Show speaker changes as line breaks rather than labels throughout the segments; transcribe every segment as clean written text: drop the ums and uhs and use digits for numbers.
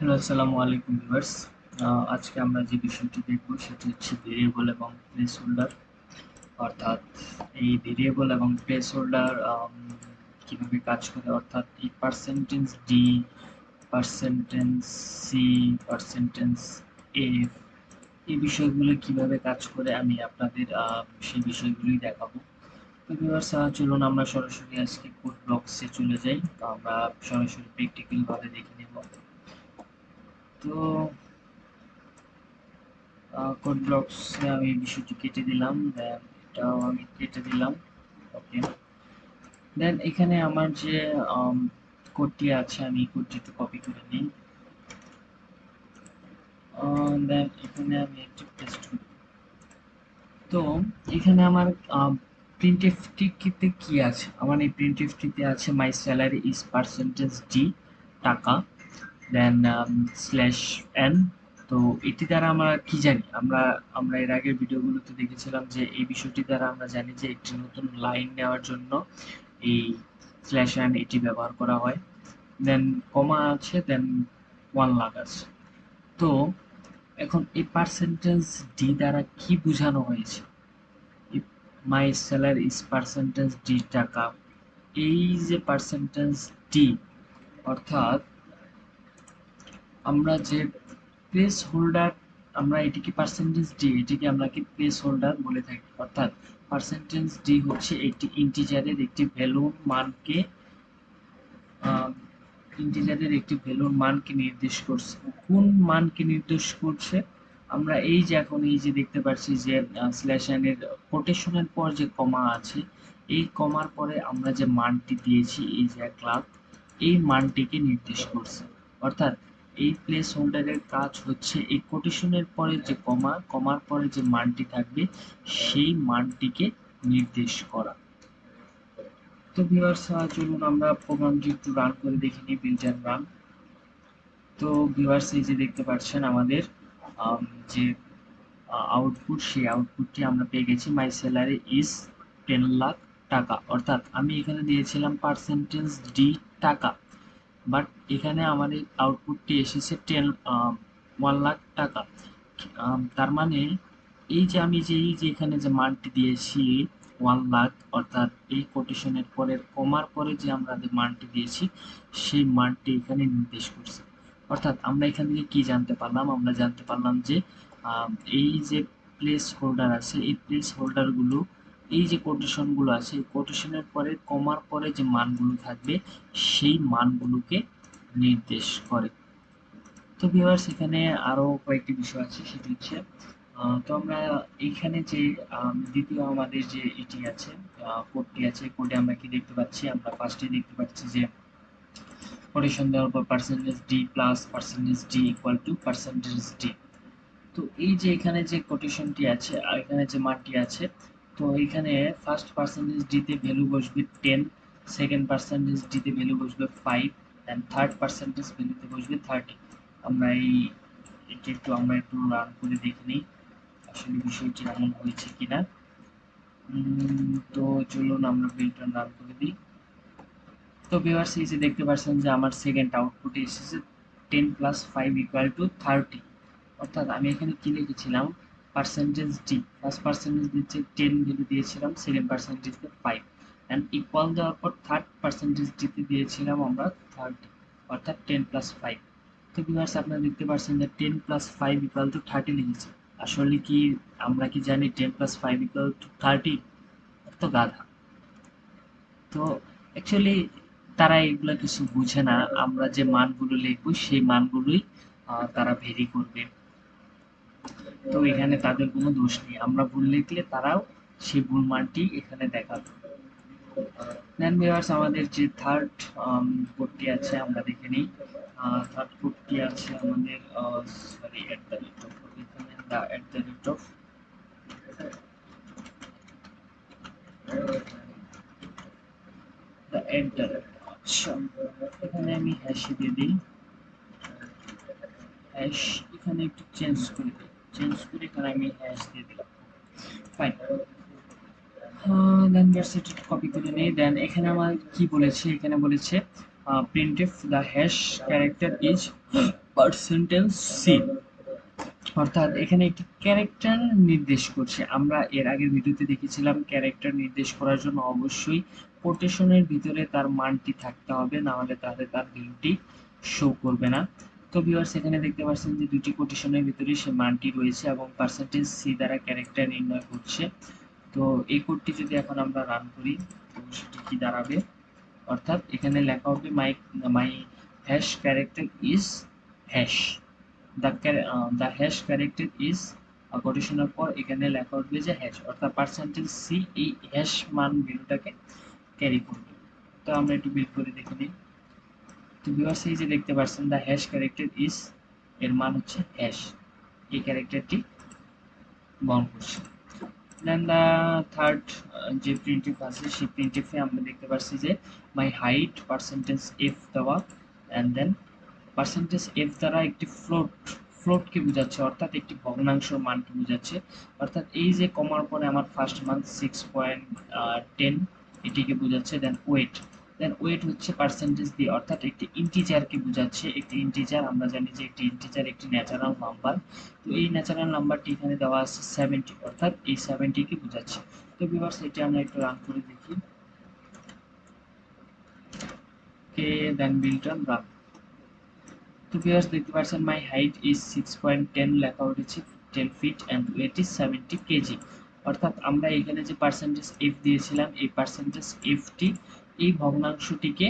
Hello, আসসালামু আলাইকুম viewers. আজকে আমরা যে বিষয়টি দেখব সেটি হচ্ছে ভেরিয়েবল এবং প্লেস হোল্ডার। অর্থাৎ এই ভেরিয়েবল এবং প্লেস হোল্ডার কীভাবে কাজ করে, অর্থাৎ এই percentage D, percentage C, percentage F, এই বিষয়গুলো কিভাবে কাজ করে আমি আপনাদের সেই বিষয়গুলোই দেখাবো। তো ভিউয়ার্স, চলুন আমরা সরাসরি আজকে কোড ব্লকসে চলে যাই। তো আমরা সরাসরি প্র্যাকটিক্যাল ভাবে দেখে নেব। তো কোড ব্লকসে আমি বিষয়টি কেটে দিলাম, দেন এটাও আমি কেটে দিলাম। ওকে, দেন এখানে আমার যে কোডটি আছে আমি কোডটি একটু কপি করে নিই। দেন এখানে আমি একটু পেস্ট করি। তো এখানে আমার প্রিন্টএফটিতে কি আছে, আমার এই প্রিন্টএফটিতে আছে মাই স্যালারি ইজ পার্সেন্টেজ ডি টাকা, দেন স্ল্যাশ এন। তো এটি দ্বারা আমরা কি জানি, আমরা আমরা এর আগের ভিডিওগুলোতে দেখেছিলাম যে এই বিষয়টি দ্বারা আমরা জানি যে একটি নতুন লাইন নেওয়ার জন্য এই স্ল্যাশ এন এটি ব্যবহার করা হয়। দেন কমা আছে, দেন 1 লাখ আছে। তো এখন এই পার্সেন্টেজ ডি দ্বারা কি বোঝানো হয়েছে? মাই স্যালারি ইজ পার্সেন্টেজ ডি টাকা, এই যে পার্সেন্টেজ ডি, অর্থাৎ আমরা যে প্লেস হোল্ডার, আমরা এটিকে পার্সেন্টেজ ডি, এটিকে আমরা কি প্লেস হোল্ডার বলে থাকি। অর্থাৎ পার্সেন্টেজ ডি হচ্ছে একটি ইন্টিজারের একটি ভ্যালুর মানকে নির্দেশ করছে। কোন মানকে নির্দেশ করছে? আমরা এই যে এখন এই যে দেখতে পাচ্ছি যে স্ল্যাশ এন এর কোটেশনের পর যে কমা আছে, এই কমার পরে আমরা যে মানটি দিয়েছি এই যে 1 লাখ, এই মানটিকে নির্দেশ করছে। অর্থাৎ এই প্লেস হোল্ডারের কাজ হচ্ছে এই কোটেশনের পরে যে কমা, কমার পরে যে মানটি থাকবে সেই মানটিকে নির্দেশ করা। তো ভিউয়ার্স, চলুন আমরা প্রোগ্রামটি একটু রান করে দেখে নিই, বিল্ড এন্ড রান। তো ভিউয়ার্স, এই যে দেখতে পাচ্ছেন আমাদের আম, যে আউটপুট, সেই আউটপুটটি আমরা পেয়ে গেছি। মাই স্যালারি ইজ 10 লাখ টাকা, অর্থাৎ আমি এখানে দিয়েছিলাম পার্সেন্টেজ ডি টাকা, বাট এখানে আমার এই আউটপুটটি এসেছে 1 লাখ টাকা। তার মানে এই যে আমি যে এই যে এখানে যে মানটি দিয়েছি 1 লাখ, অর্থাৎ এই কোটেশনের পরের কমার পরে যে আমরা যে মানটি দিয়েছি সেই মানটি এখানে নির্দেশ করছে। অর্থাৎ আমরা এখান থেকে কি জানতে পারলাম? আমরা জানতে পারলাম যে এই যে প্লেস হোল্ডার আছে, এই প্লেস হোল্ডারগুলো, এই যে কোটেশনগুলো আছে, এই কোটেশনের পরে কমার পরে যে মানগুলো থাকবে সেই মানগুলোকে নির্দেশ করে। তো ভিউয়ার্স, এখানে আরো কয়েকটি বিষয় আছে, সেটি হচ্ছে তো আমরা এইখানে যে দ্বিতীয় আমাদের যে এটি আছে, কোডটি আছে, কোডে আমরা কি দেখতে পাচ্ছি? আমরা ফার্স্টে দেখতে পাচ্ছি যে কোটেশন দেওয়ার পর percentage D plus percentage D equal to percentage D. তো এই যে এখানে যে কোটেশনটি আছে আর এখানে যে মানটি আছে, তো এখানে ফার্স্ট পার্সেন্টেজ ডিতে ভ্যালু বসবে 10, সেকেন্ড পার্সেন্টেজ ডিতে ভ্যালু বসবে 5, এন্ড থার্ড পার্সেন্টেজ ভ্যালুতে বসবে 30। আমরা এটি একটু আমরা একটু রান করে দেখে নিই আসলে বিষয়টি এমন হয়েছে কিনা। তো চলুন আমরা বিলটা রান করে দিই। তো ভিউয়ার্স, এই যে দেখতে পাচ্ছেন যে আমার সেকেন্ড আউটপুটে এসেছে 10 প্লাস 5 ইকুয়াল টু 30। অর্থাৎ আমি এখানে কি লিখেছিলাম? পার্সেন্টেজ ডি, ফার্স্ট পার্সেন্টেজ দিচ্ছে 10 ভ্যালু দিয়েছিলাম, সেকেন্ড পার্সেন্টেজ 5, এন্ড ইকুয়াল দেওয়ার পর থার্ড পার্সেন্টেজ ডিতে দিয়েছিলাম আমরা 30, অর্থাৎ 10 প্লাস 5। তো ভিউয়ার্স, আপনারা দেখতে পাচ্ছেন যে 10 প্লাস 5 ইকুয়াল টু 30 লিখেছি। আসলে কি আমরা কি জানি 10 প্লাস 5 ইকুয়াল টু 30? তো গাধা। তো অ্যাকচুয়ালি তারা এগুলা কিছু বুঝে না। আমরা যে মানগুলো লিখবো সেই মানগুলোই তারা ভেরি করবে। তো এখানে তাদের কোনো দোষ নেই, আমরা ভুল লিখলে তারাও সেই ভুল মানটি এখানে দেখাবে। দেন ভিউয়ার্স, আমাদের যে থার্ড কোডটি আছে আমরা দেখে নিই। থার্ড কোডটি আছে আমাদের sorry at the rate of, এখানে দা এট দ্য রেট অফ, দা এট দ্য রেট। আচ্ছা, এখানে আমি হ্যাশ দিয়ে দিই, হ্যাশ এখানে একটু চেঞ্জ করে দিই, চেঞ্জ করে এখানে আমি হ্যাশ দিয়ে দিলাম। ফাইন। দেন ব্যাস এটা কপি করে নেই। দেন এখানে আমার কি বলেছে? এখানে বলেছে printf the hash character is percentage c, অর্থাৎ এখানে একটি ক্যারেক্টার নির্দেশ করছে। আমরা এর আগের ভিডিওতে দেখেছিলাম ক্যারেক্টার নির্দেশ করার জন্য অবশ্যই কোটেশনের ভিতরে তার মানটি থাকতে হবে, না হলে তাহলে তার ভ্যালুটি শো করবে না। তো ভিউয়ার্স এখানে দেখতে পাচ্ছেন যে দুটি কোটেশনের ভিতরে সে মানটি রয়েছে এবং পার্সেন্টেজ সি দ্বারা ক্যারেক্টার নির্ণয় করছে। তো এই কোডটি যদি এখন আমরা রান করি তো সেটি কি দাঁড়াবে, অর্থাৎ এখানে লেখা হবে my my hash character is hash, the hash character is কোটেশনের পর এখানে লেখা উঠবে যে হ্যাশ, অর্থাৎ পার্সেন্টেজ সি এই হ্যাশ মান ভ্যালুটাকে ক্যারি করবে। তো আমরা একটু বিল করে দেখে নিই। তো ভিউয়ার্স এই যে দেখতে পাচ্ছেন দ্য হ্যাশ ক্যারেক্টার ইজ এর মান হচ্ছে হ্যাশ, এই ক্যারেক্টারটি বহন করছে। দেন দ্য থার্ড যে প্রিন্টফ আছে সেই প্রিন্টফে আমরা দেখতে পাচ্ছি যে মাই হাইট পার্সেন্টেজ এফ দেওয়া, অ্যান্ড দেন পার্সেন্টেজ এফ দ্বারা একটি ফ্লোটকে বোঝাচ্ছে, অর্থাৎ একটি ভগ্নাংশের মানকে বোঝাচ্ছে। অর্থাৎ এই যে কমার পরে আমার ফার্স্ট মান্থ 6.10 এটিকে বোঝাচ্ছে। দেন ওয়েট হচ্ছে পার্সেন্টেজ দিয়ে, অর্থাৎ একটি ইন্টিজারকে বোঝাচ্ছে। একটি ইন্টিজার আমরা জানি যে একটি ইন্টিজার একটি ন্যাচারাল নাম্বার। তো এই ন্যাচারাল নাম্বারটি এখানে দেওয়া আছে 70, অর্থাৎ এই 70 কে বোঝাচ্ছে। তো ভিউয়ার্স এটি আমরা একটু রান করে দেখি। Okay, then build run. তো ভিউয়ার্স দেখতে পাচ্ছেন মাই হাইট ইজ 6.10 লেখা উঠেছে 10 feet and weight is 70 KG. অর্থাৎ আমরা এখানে যে পার্সেন্টেজ এফ দিয়েছিলাম এই পার্সেন্টেজ এফটি এই ভগ্নাংশটিকে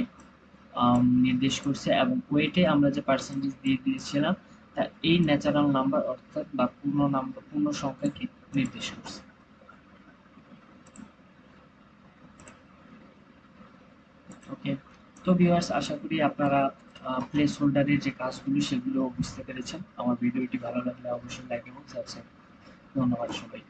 নির্দেশ করছে, এবং ওয়েটে আমরা যে পার্সেন্টেজ দিয়ে দিয়েছিলাম তা এই ন্যাচারাল নাম্বার অর্থাৎ বা পূর্ণ সংখ্যাকে নির্দেশ করছে। ওকে, তো ভিউয়ার্স আশা করি আপনারা প্লেস হোল্ডারের যে কাজগুলো সেগুলো বুঝতে পেরেছেন। আমার ভিডিওটি ভালো লাগলে অবশ্যই লাইক এবং সাবস্ক্রাইব। ধন্যবাদ সবাই।